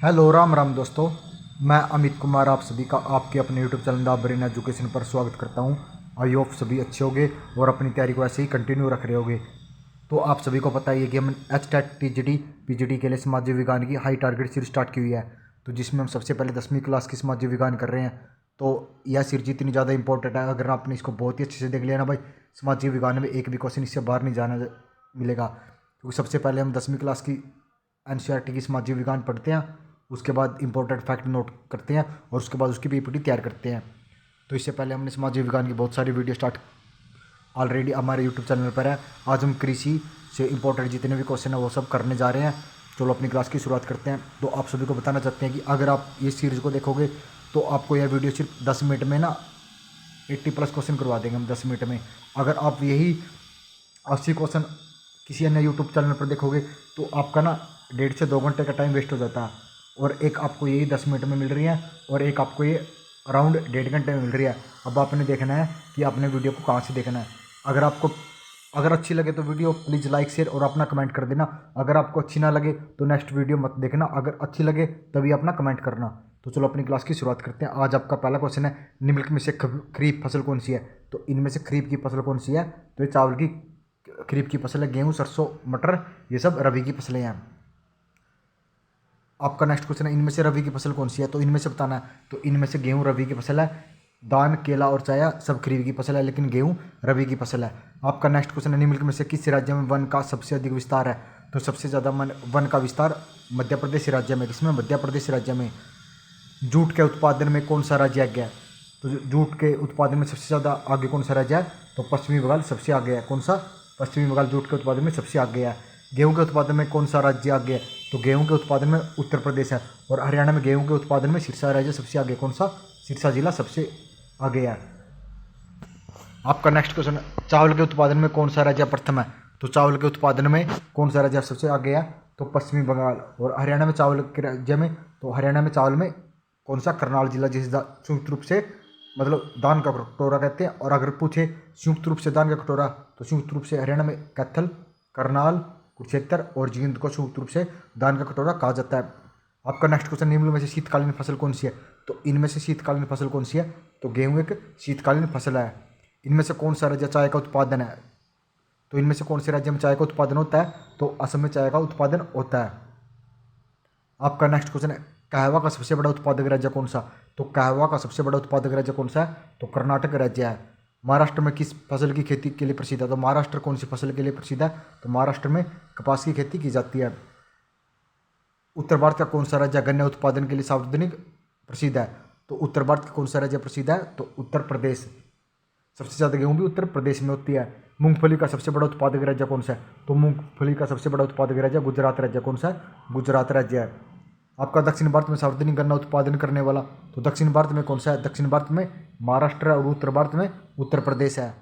Hello Ram Ram दोस्तों। मैं अमित कुमार आप सभी का आपके अपने YouTube channel the brain education पर स्वागत करता हूं। आई होप सभी अच्छे होंगे और अपनी तैयारी को ऐसे ही कंटिन्यू रख रहे होंगे। तो आप सभी को पता ही है कि हम HTET TGT PGT के लिए समाज विज्ञान की हाई टारगेट सीरीज स्टार्ट की हुई है। तो जिसमें हम सबसे पहले 10वीं क्लास की समाज विज्ञान कर रहे हैं। तो यह सीरीज इतनी ज़्यादा इंपॉर्टेंट है, अगर आपने इसको बहुत ही अच्छे से देख लिया ना भाई, समाज विज्ञान में एक भी क्वेश्चन इससे बाहर नहीं जाना मिलेगा। क्योंकि सबसे पहले हम 10वीं क्लास की NCERT की समाज विज्ञान पढ़ते हैं, उसके बाद इंपॉर्टेंट फैक्ट नोट करते हैं और उसके बाद उसकी PPT तैयार करते हैं। तो इससे पहले हमने समाज विज्ञान की बहुत सारी वीडियो स्टार्ट ऑलरेडी हमारे यूट्यूब चैनल पर है। आज हम कृषि से इंपॉर्टेंट जितने भी क्वेश्चन हैं वो सब करने जा रहे हैं। चलो अपनी क्लास की शुरुआत करते हैं। तो आप सभी को बताना चाहते हैं कि अगर आप ये सीरीज़ को देखोगे तो आपको यह वीडियो सिर्फ 10 मिनट में ना 80+ क्वेश्चन करवा देंगे हम 10 मिनट में। अगर आप यही 80 क्वेश्चन किसी अन्य यूट्यूब चैनल पर देखोगे तो आपका ना 1.5 से 2 घंटे का टाइम वेस्ट हो जाता है। और एक आपको यही 10 मिनट में मिल रही है और एक आपको ये अराउंड 1.5 घंटे में मिल रही है। अब आपने देखना है कि आपने वीडियो को कहाँ से देखना है। अगर अच्छी लगे तो वीडियो प्लीज़ लाइक शेयर और अपना कमेंट कर देना। अगर आपको अच्छी ना लगे तो नेक्स्ट वीडियो मत देखना, अगर अच्छी लगे तभी अपना कमेंट करना। तो चलो अपनी क्लास की शुरुआत करते हैं। आज आपका पहला क्वेश्चन है, निम्नलिखित में से खरीफ फसल कौन सी है। तो इनमें से खरीफ की फसल कौन सी है। तो ये चावल की खरीफ की फसल है। गेहूँ, सरसों, मटर ये सब रबी की फसलें हैं। आपका नेक्स्ट क्वेश्चन है, इनमें से रबी की फसल कौन सी है। तो इनमें से बताना है। तो इनमें से गेहूँ रबी की फसल है, धान, केला और चाया सब खरीफ की फसल है, लेकिन गेहूँ रबी की फसल है। आपका नेक्स्ट क्वेश्चन है, निम्नलिखित में से किस राज्य में वन का सबसे अधिक विस्तार है। तो सबसे ज़्यादा वन का विस्तार मध्य प्रदेश राज्य में। किसमें? मध्य प्रदेश राज्य में। जूट के उत्पादन में कौन सा राज्य आगे है। तो जूट के उत्पादन में सबसे ज़्यादा आगे कौन सा राज्य है। तो पश्चिमी बंगाल सबसे आगे है। कौन सा? पश्चिमी बंगाल जूट के उत्पादन में सबसे आगे है। गेहूं के उत्पादन में कौन सा राज्य आगे है। तो गेहूं के उत्पादन में उत्तर प्रदेश है। और हरियाणा में गेहूं के उत्पादन में सिरसा राज्य सबसे आगे। कौन सा? सिरसा जिला सबसे आगे है। आपका नेक्स्ट क्वेश्चन, चावल के उत्पादन में कौन सा राज्य प्रथम है। तो चावल के उत्पादन में कौन सा राज्य सबसे आगे है। तो पश्चिमी बंगाल। और हरियाणा में चावल के राज्य में, तो हरियाणा में चावल में कौन सा? करनाल जिला, जिसे संयुक्त रूप से मतलब दान का कटोरा कहते हैं। और अगर पूछे संयुक्त रूप से दान का कटोरा, तो संयुक्त रूप से हरियाणा में कैथल, करनाल, कुरुक्षेत्र और जींद को संयुक्त रूप से दान का कटोरा कहा जाता है। आपका नेक्स्ट क्वेश्चन, निम्न में से शीतकालीन फसल कौन सी है। तो इनमें से शीतकालीन फसल कौन सी है। तो गेहूं एक शीतकालीन फसल है। इनमें से कौन सा राज्य चाय का उत्पादन है। तो इनमें से कौन से राज्य में चाय का उत्पादन होता है। तो असम में चाय का उत्पादन होता है। आपका नेक्स्ट क्वेश्चन है, कहवा का सबसे बड़ा उत्पादक राज्य कौन सा। तो कहवा का सबसे बड़ा उत्पादक राज्य कौन सा है। तो कर्नाटक राज्य है। महाराष्ट्र में किस फसल की खेती के लिए प्रसिद्ध है। तो महाराष्ट्र कौन सी फसल के लिए प्रसिद्ध है। तो महाराष्ट्र में कपास की खेती की जाती है। उत्तर भारत का कौन सा राज्य गन्ना उत्पादन के लिए सार्वजनिक प्रसिद्ध है। तो उत्तर भारत का कौन सा राज्य प्रसिद्ध है। तो उत्तर प्रदेश। सबसे ज़्यादा गेहूं भी उत्तर प्रदेश में होती है। मूंगफली का सबसे बड़ा उत्पादक राज्य कौन सा है। तो मूंगफली का सबसे बड़ा उत्पादक राज्य गुजरात राज्य। कौन सा है? गुजरात राज्य है। आपका दक्षिण भारत में सार्वजनिक गन्ना उत्पादन करने वाला, तो दक्षिण भारत में कौन सा है। दक्षिण भारत में महाराष्ट्र और उत्तर भारत में उत्तर प्रदेश है।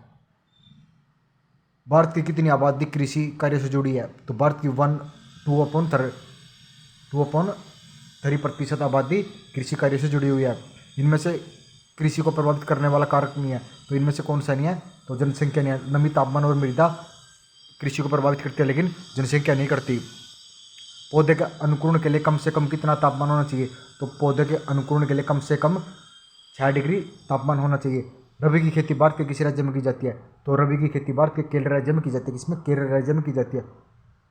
भारत की कितनी आबादी कृषि कार्य से जुड़ी है। तो भारत की 2/3% आबादी कृषि कार्य से जुड़ी हुई है। इनमें से कृषि को प्रभावित करने वाला कारक नहीं है। तो इनमें से कौन सा नहीं है। तो जनसंख्या नहीं है। नमी, तापमान और मृदा कृषि को प्रभावित करती है, लेकिन जनसंख्या नहीं करती। पौधे के अनुकूलन के लिए कम से कम कितना तापमान होना चाहिए। तो पौधे के अनुकूलन के लिए कम से कम 6 डिग्री तापमान होना चाहिए। रबी की खेती भारत के किसी राज्य में की जाती है। तो रबी की खेती भारत के केरल राज्य में की जाती है। किसमें? केरल राज्य में की जाती है।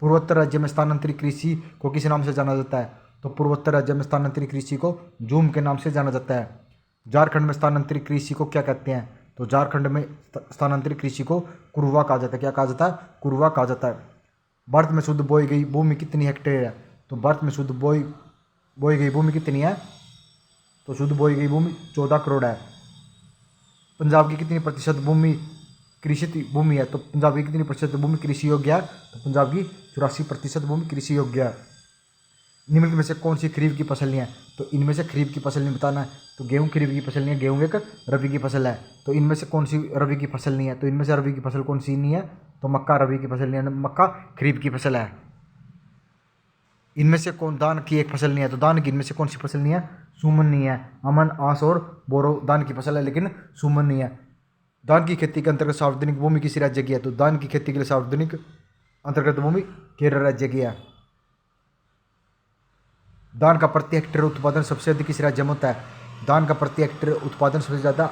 पूर्वोत्तर राज्य में स्थानांतरित कृषि को किस नाम से जाना जाता है। तो पूर्वोत्तर राज्य में स्थानांतरित कृषि को झूम के नाम से जाना जाता है। झारखंड में स्थानांतरित कृषि को क्या कहते हैं। तो झारखंड में स्थानांतरित कृषि को कुरवा कहा जाता है। क्या कहा जाता है? कुरवा कहा जाता है। भारत में शुद्ध बोई गई भूमि कितनी हेक्टेयर है। तो भारत में शुद्ध बोई गई भूमि कितनी है। तो शुद्ध बोई गई भूमि 14 करोड़ है। पंजाब की कितनी प्रतिशत भूमि कृषि भूमि है। तो पंजाब की कितनी प्रतिशत भूमि कृषि योग्य है। तो पंजाब की 84% भूमि कृषि योग्य है। निम्नलिखित में से कौन सी खरीफ की फसल नहीं है। तो इनमें से खरीफ की फसल नहीं बताना है। तो गेहूं खरीफ की फसल नहीं है। गेहूं एक रबी की फसल है। तो इनमें से कौन सी रबी की फसल नहीं है। तो इनमें से रबी की फसल कौन सी नहीं है। तो मक्का रबी की फसल नहीं है। मक्का खरीफ की फसल है। इनमें से कौन दान की एक फसल नहीं है। तो दान की इनमें से कौन सी फसल नहीं है। सुमन नहीं है। अमन, आस और बोरो दान की फसल है, लेकिन सुमन नहीं है। धान की खेती के अंतर्गत सार्वजनिक भूमि किसी राज्य की है। तो धान की खेती के लिए सार्वजनिक अंतर्गत भूमि केरल राज्य की है। धान का प्रति हेक्टेयर उत्पादन सबसे अधिक किस राज्य में होता है? धान का प्रति हेक्टेयर उत्पादन सबसे ज़्यादा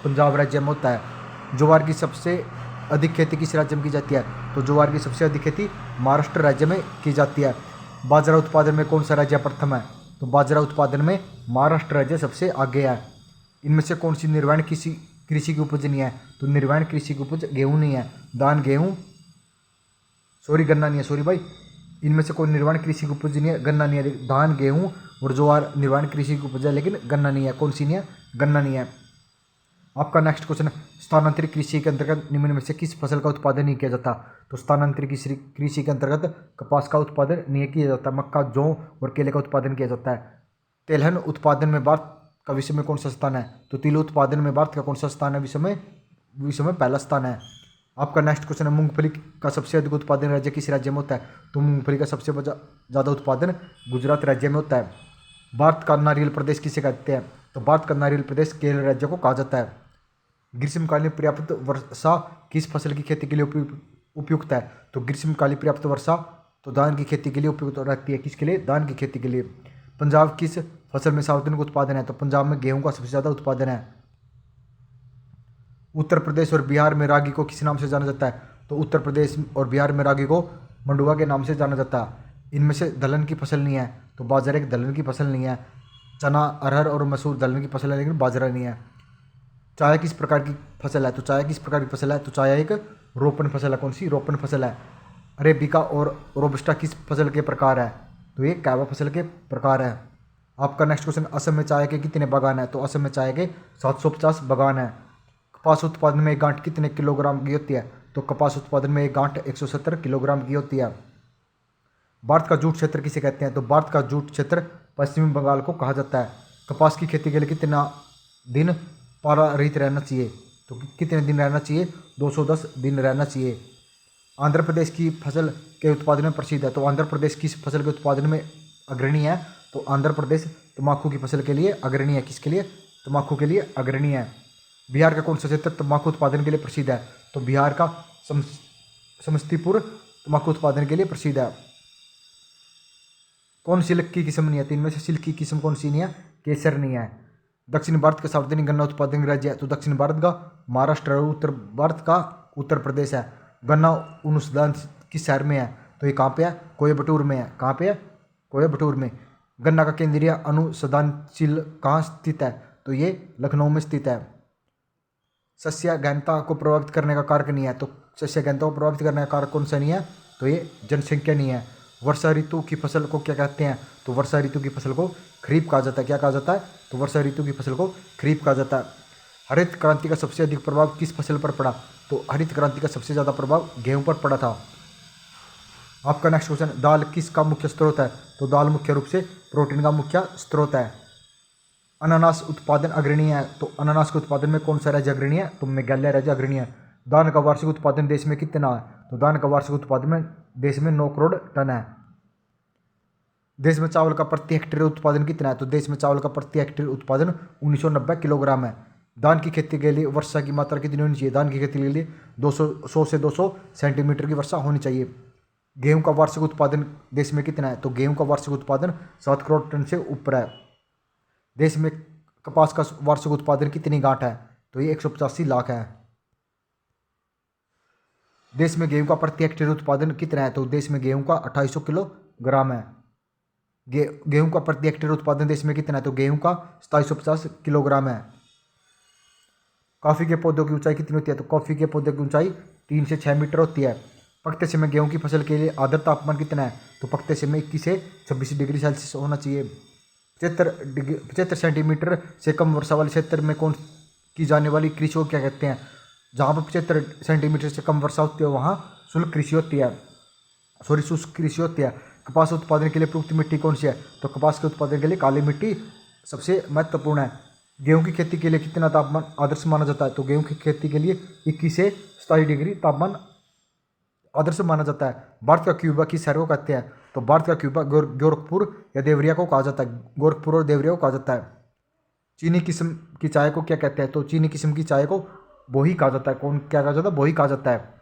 पंजाब राज्य में होता है। ज्वार की सबसे अधिक खेती किस राज्य में की जाती है? तो ज्वार की सबसे अधिक खेती महाराष्ट्र राज्य में की जाती है। बाजरा उत्पादन में कौन सा राज्य प्रथम है? तो बाजरा उत्पादन में महाराष्ट्र राज्य सबसे आगे है। इनमें से कौन सी निर्वाण कृषि की उपज नहीं है? तो निर्वाण कृषि की उपज गेहूँ नहीं है। धान गेहूँ गन्ना नहीं है, सॉरी भाई, इनमें से कोई निर्वाण कृषि की उपज नहीं है, गन्ना नहीं है। धान गेहूँ और ज्वार निर्वाण कृषि की उपज है, लेकिन गन्ना नहीं है। कौन सी नहीं है? गन्ना नहीं है। आपका नेक्स्ट क्वेश्चन, स्थानांतरित कृषि के अंतर्गत निम्न में से किस फसल का उत्पादन नहीं किया जाता? तो स्थानांतरित कृषि के अंतर्गत कपास का उत्पादन नहीं किया जाता, मक्का, जौ और केले का उत्पादन किया जाता है। तेलहन उत्पादन में भारत का विश्व में कौन सा स्थान है? तो तिल उत्पादन में भारत का कौन सा स्थान है? विश्व में पहला स्थान है। आपका नेक्स्ट क्वेश्चन है, मूंगफली का सबसे अधिक उत्पादन राज्य किस राज्य में होता है? तो मूंगफली का सबसे ज़्यादा उत्पादन गुजरात राज्य में होता है। भारत का नारियल प्रदेश किसे कहते हैं? तो भारत का नारियल प्रदेश केरल राज्य को कहा जाता है। ग्रीष्मकालीन पर्याप्त वर्षा किस फसल की खेती के लिए उपयुक्त है? तो ग्रीष्मकालीन पर्याप्त वर्षा तो धान की खेती के लिए उपयुक्त रहती है। किसके लिए? धान की खेती के लिए। पंजाब किस फसल में सर्वाधिक उत्पादन है? तो पंजाब में गेहूं का सबसे ज़्यादा उत्पादन है। उत्तर प्रदेश और बिहार में रागी को किस नाम से जाना जाता है? तो उत्तर प्रदेश और बिहार में रागी को मंडुआ के नाम से जाना जाता है। इनमें से दलहन की फसल नहीं है, तो बाजरा एक दलहन की फसल नहीं है। चना, अरहर और मसूर दलहन की फसल है, लेकिन बाजरा नहीं है। चाय किस प्रकार की फसल है? तो चाय किस प्रकार की फसल है? तो चाय एक रोपण फसल है। कौन सी? रोपण फसल है। अरेबिका और रोबस्टा किस फसल के प्रकार है? तो ये कैवा फसल के प्रकार है। आपका नेक्स्ट क्वेश्चन, असम में चाय के कितने बागान है? तो असम में चाय के 750 बागान है। कपास उत्पादन में एक गांठ कितने किलोग्राम की होती है? तो कपास उत्पादन में एक गांठ 170 किलोग्राम की होती है। भारत का जूट क्षेत्र किसे कहते हैं? तो भारत का जूट क्षेत्र पश्चिमी बंगाल को कहा जाता है। कपास की खेती के लिए कितना दिन पारा रहित रहना चाहिए? तो कितने दिन रहना चाहिए? 210 दिन रहना चाहिए। आंध्र प्रदेश की फसल के उत्पादन में प्रसिद्ध है, तो आंध्र प्रदेश किस फसल के उत्पादन में अग्रणी है? तो आंध्र प्रदेश तंबाकू की फसल के लिए अग्रणी है। किसके लिए? तंबाकू के लिए अग्रणी है। बिहार का कौन सा क्षेत्र तंबाकू उत्पादन के लिए प्रसिद्ध है? तो बिहार का समस्तीपुर तंबाकू उत्पादन के लिए प्रसिद्ध है। कौन सिल्क की किस्म नहीं है? तो इनमें से सिल्क की किस्म कौन सी नहीं है? केसर नहीं है। दक्षिण भारत का सार्वजनिक गन्ना उत्पादन राज्य है, तो दक्षिण भारत का महाराष्ट्र और उत्तर भारत का उत्तर प्रदेश है। गन्ना अनुसंधान किस शहर में है? तो ये कहाँ पे है? कोयम्बटूर में है। कहाँ पे है? कोयम्बटूर में। गन्ना का केंद्रीय अनुसंधानशील कहाँ स्थित है? तो ये लखनऊ में स्थित है। सस्य घनता को प्रभावित करने का कारक नहीं है, तो सस्य घनता को प्रभावित करने का कारक कौन सा नहीं है? तो ये जनसंख्या नहीं है। वर्षा ऋतु की फसल को क्या कहते हैं? तो वर्षा ऋतु की फसल को खरीफ कहा जाता है। क्या कहा जाता है? तो वर्षा ऋतु की फसल को खरीफ कहा जाता है। हरित क्रांति का सबसे अधिक प्रभाव किस फसल पर पड़ा? तो हरित क्रांति का सबसे ज़्यादा प्रभाव गेहूं पर पड़ा था। आपका नेक्स्ट क्वेश्चन, दाल किसका मुख्य स्रोत है? तो दाल मुख्य रूप से प्रोटीन का मुख्य स्रोत है। अनानास उत्पादन अग्रणी है, तो अनानास के उत्पादन में कौन सा राज्य अग्रणी है? तो मेघालय राज्य अग्रणी है। धान का वार्षिक उत्पादन देश में कितना है? तो धान का वार्षिक उत्पादन में देश में 9 करोड़ टन है। देश में चावल का प्रति हेक्टेयर उत्पादन कितना है? तो देश में चावल का प्रति हेक्टेयर उत्पादन 1990 किलोग्राम है। धान की खेती के लिए वर्षा की मात्रा कितनी होनी चाहिए? धान की खेती के लिए 100 से 200 सेंटीमीटर की वर्षा होनी चाहिए। गेहूं का वार्षिक उत्पादन देश में कितना है? तो गेहूं का वार्षिक उत्पादन 7 करोड़ टन से ऊपर है। देश में कपास का वार्षिक उत्पादन कितनी गांठ है? तो ये 185 लाख है। देश में गेहूं का प्रति हेक्टेयर उत्पादन कितना है? तो देश में गेहूं का 2800 किलोग्राम है। गेहूं का प्रति हेक्टेयर उत्पादन देश में कितना है? तो गेहूं का 2750 किलोग्राम है। कॉफी के पौधों की ऊंचाई कितनी होती है? तो कॉफी के पौधे की ऊंचाई 3 से 6 मीटर होती है। पकते समय गेहूं की फसल के लिए आदर्श तापमान कितना है? तो पकते समय 21 से 26 डिग्री सेल्सियस होना चाहिए। 75 सेंटीमीटर से कम वर्षा वाले क्षेत्र में कौन की जाने वाली कृषि को क्या कहते हैं? जहाँ पर 75 सेंटीमीटर से कम वर्षा होती है वहाँ शुष्क कृषि होती है, शुष्क कृषि होती है। कपास उत्पादन के लिए प्रयुक्त मिट्टी कौन सी है? तो कपास के उत्पादन के लिए काली मिट्टी सबसे महत्वपूर्ण है। गेहूं की खेती के लिए कितना तापमान आदर्श माना जाता है? तो गेहूं की खेती के लिए 21 से 27 डिग्री तापमान आदर्श माना जाता है। भारत का क्यूबा किस शहर को कहते हैं? तो भारत का क्यूबा गोरखपुर या देवरिया को कहा जाता है। गोरखपुर और देवरिया को कहा जाता है। चीनी किस्म की चाय को क्या कहते हैं? तो चीनी किस्म की चाय को बोही कहा जाता है। कौन क्या कहा जाता है? बोही कहा जाता है।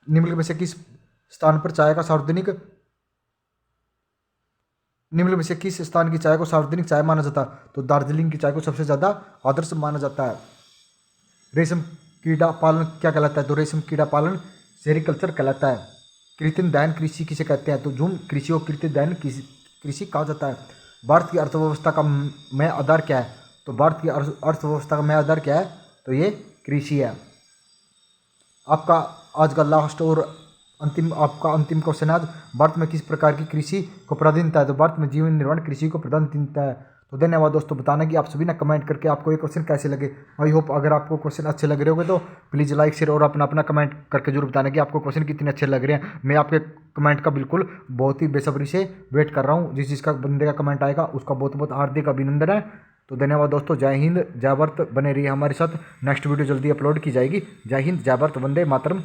निम्नलिखित में से किस स्थान पर चाय का सार्वजनिक निम्नलिखित में से किस स्थान की चाय को सार्वजनिक चाय माना जाता है? तो दार्जिलिंग की चाय को सबसे ज़्यादा आदर्श माना जाता है। रेशम कीड़ा पालन क्या कहलाता है? तो रेशम कीड़ा पालन सेरिकल्चर कहलाता है। कृत्रिम दहन कृषि किसे कहते हैं? तो झूम कृषि और कृत्रिम दहन कृषि कहा जाता है। भारत की अर्थव्यवस्था का मैं आधार क्या है? तो भारत की अर्थव्यवस्था का मैं आधार क्या है? तो ये कृषि है। आपका आज का लास्ट और अंतिम क्वेश्चन है आज, भारत में किस प्रकार की कृषि को प्राधान्यता है? तो भारत में जीवन निर्माण कृषि को प्राधान्यता है। तो धन्यवाद दोस्तों, बताना कि आप सभी ने कमेंट करके आपको ये क्वेश्चन कैसे लगे। आई होप अगर आपको क्वेश्चन अच्छे लग रहे होंगे तो प्लीज़ लाइक शेयर और अपना कमेंट करके जरूर बताना कि आपको क्वेश्चन कितने अच्छे लग रहे हैं। मैं आपके कमेंट का बिल्कुल बहुत ही बेसब्री से वेट कर रहा हूँ। जिसका बंदे का कमेंट आएगा उसका बहुत बहुत हार्दिक अभिनंदन है। तो धन्यवाद दोस्तों, जय हिंद जय भारत, बने रहिए हमारे साथ। नेक्स्ट वीडियो जल्दी अपलोड की जाएगी। जय हिंद जय भारत, वंदे मातरम।